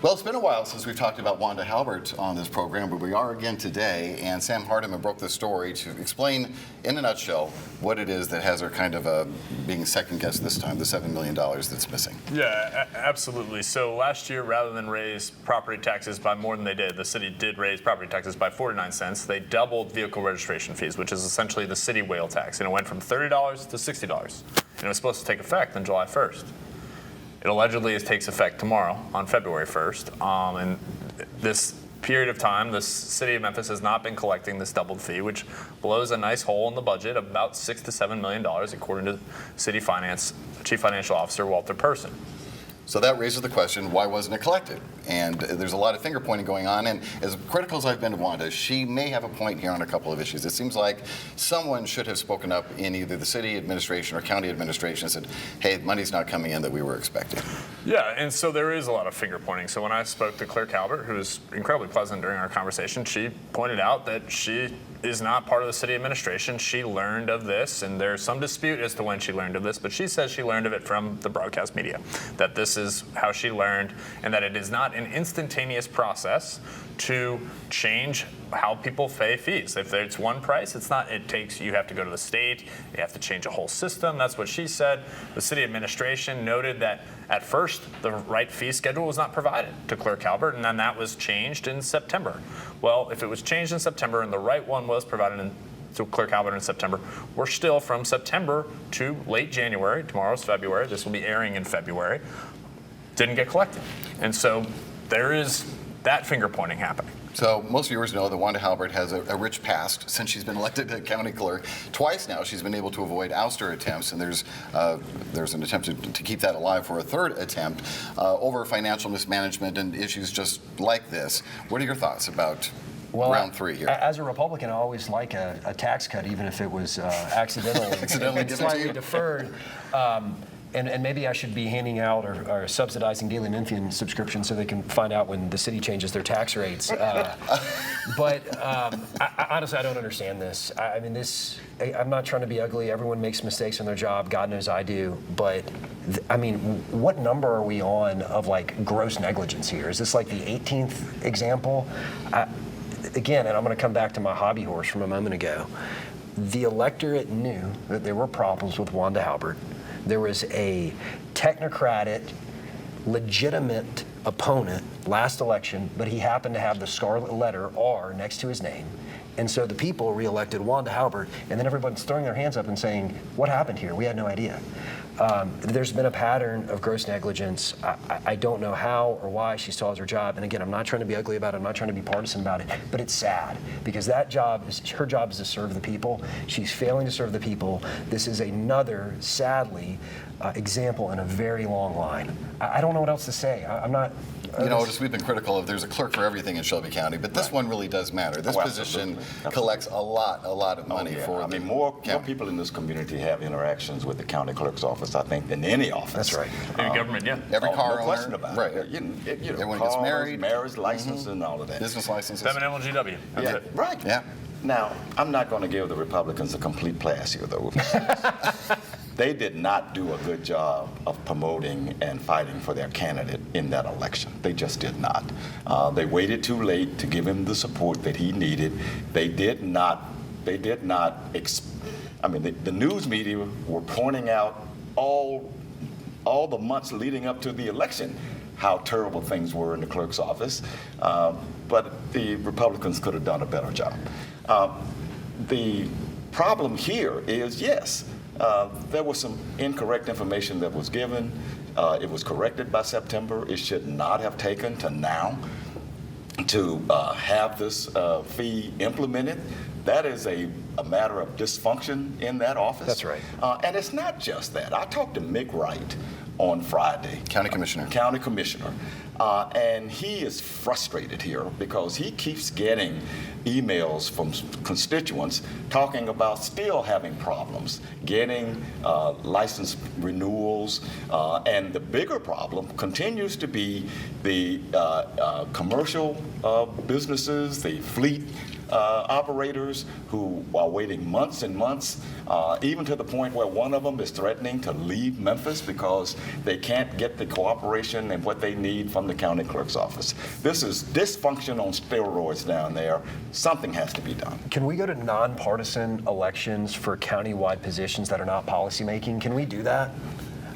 Well, it's been a while since we've talked about Wanda Halbert on this program, but we are again today. And Sam Hardiman broke the story to explain, in a nutshell, what it is that has her kind of being second guessed this time, the $7 million that's missing. Yeah, absolutely. So last year, rather than raise property taxes by more than they did, the city did raise property taxes by 49 cents. They doubled vehicle registration fees, which is essentially the city whale tax. And it went from $30 to $60. And it was supposed to take effect on July 1st. It allegedly takes effect tomorrow on February 1st. And this period of time, the city of Memphis has not been collecting this doubled fee, which blows a nice hole in the budget of about $6 to $7 million, according to City Finance Chief Financial Officer Walter Person. So that raises the question, why wasn't it collected? And there's a lot of finger pointing going on. And as critical as I've been to Wanda, she may have a point here on a couple of issues. It seems like someone should have spoken up in either the city administration or county administration and said, hey, money's not coming in that we were expecting. Yeah, and so there is a lot of finger pointing. So when I spoke to Clerk Halbert, who was incredibly pleasant during our conversation, she pointed out that she is not part of the city administration. She learned of this, and there's some dispute as to when she learned of this, but she says she learned of it from the broadcast media, that this is how she learned, and that it is not an instantaneous process to change how people pay fees. If it's one price, it's not. It takes, you have to go to the state, you have to change a whole system. That's what she said. The city administration noted that at first the right fee schedule was not provided to Clerk Halbert, and then that was changed in September. Well, if it was changed in September and the right one was provided to Clerk Halbert in September, we're still from September to late January. Tomorrow's February. This will be airing in February. Didn't get collected. And so there is that finger pointing happening. So most viewers know that Wanda Halbert has a rich past since she's been elected to county clerk. Twice now she's been able to avoid ouster attempts, and there's an attempt to keep that alive for a third attempt over financial mismanagement and issues just like this. What are your thoughts about round three here? As a Republican, I always like a tax cut, even if it was accidentally given slightly to you. deferred. And maybe I should be handing out or subsidizing Daily Memphian subscriptions so they can find out when the city changes their tax rates. But honestly, I don't understand this. I mean, I'm not trying to be ugly. Everyone makes mistakes in their job. God knows I do. But I mean, what number are we on of like gross negligence here? Is this like the 18th example? Again, and I'm going to come back to my hobby horse from a moment ago. The electorate knew that there were problems with Wanda Halbert. There was a technocratic, legitimate opponent last election, but he happened to have the scarlet letter R next to his name. And so the people reelected Wanda Halbert, and then everyone's throwing their hands up and saying, what happened here? We had no idea. There's been a pattern of gross negligence. I don't know how or why she still has her job. And again, I'm not trying to be ugly about it. I'm not trying to be partisan about it. But it's sad because her job is to serve the people. She's failing to serve the people. This is another, sadly, example in a very long line. I don't know what else to say. I'm not. We've been critical of there's a clerk for everything in Shelby County, but this one really does matter. This position collects a lot of money for. I mean, more people in this community have interactions with the county clerk's office, I think, than any office. That's right. In government, yeah. Every car no owner, question about right? it. Everyone gets married, marriage license, and all of that. Business licenses. Feminine LGW. That's it. Right. Yeah. Now, I'm not going to give the Republicans a complete pass here, though. They did not do a good job of promoting and fighting for their candidate in that election. They just did not. They waited too late to give him the support that he needed. They did not. I mean, the news media were pointing out all the months leading up to the election how terrible things were in the clerk's office, but the Republicans could have done a better job. The problem here is, yes, there was some incorrect information that was given. It was corrected by September. It should not have taken to now to have this fee implemented. That is a matter of dysfunction in that office. That's right. And it's not just that. I talked to Mick Wright on Friday. County Commissioner. And he is frustrated here because he keeps getting emails from constituents talking about still having problems getting license renewals. And the bigger problem continues to be the commercial businesses, the fleet operators who are waiting months and months, even to the point where one of them is threatening to leave Memphis because they can't get the cooperation and what they need from the county clerk's office. This is dysfunction on steroids down there. Something has to be done. Can we go to nonpartisan elections for countywide positions that are not policymaking? Can we do that?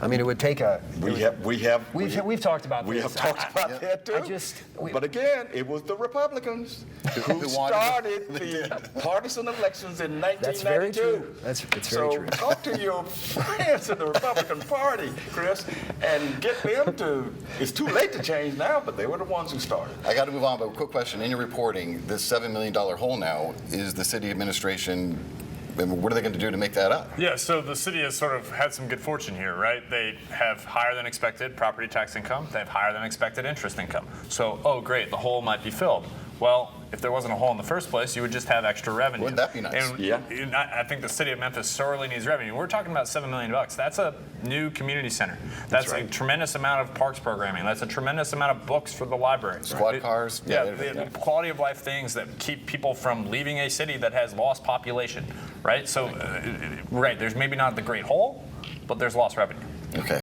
I mean, it would take a. We've talked about We this. have talked about that too. But again, it was the Republicans who started the partisan elections in 1992. That's very true. It's very true. So talk to your friends in the Republican Party, Chris, and get them to. It's too late to change now, but they were the ones who started. I got to move on, but a quick question. In your reporting, this $7 million hole now, is the city administration, what are they going to do to make that up? Yeah, so the city has sort of had some good fortune here, right? They have higher than expected property tax income. They have higher than expected interest income. So, oh, great, the hole might be filled. Well, if there wasn't a hole in the first place, you would just have extra revenue. Wouldn't that be nice? And I think the city of Memphis sorely needs revenue. We're talking about $7 million. That's a new community center. That's right. a tremendous amount of parks programming. That's a tremendous amount of books for the library. Squad cars. The quality of life things that keep people from leaving a city that has lost population, right? So, right, there's maybe not the great hole, but there's lost revenue. Okay.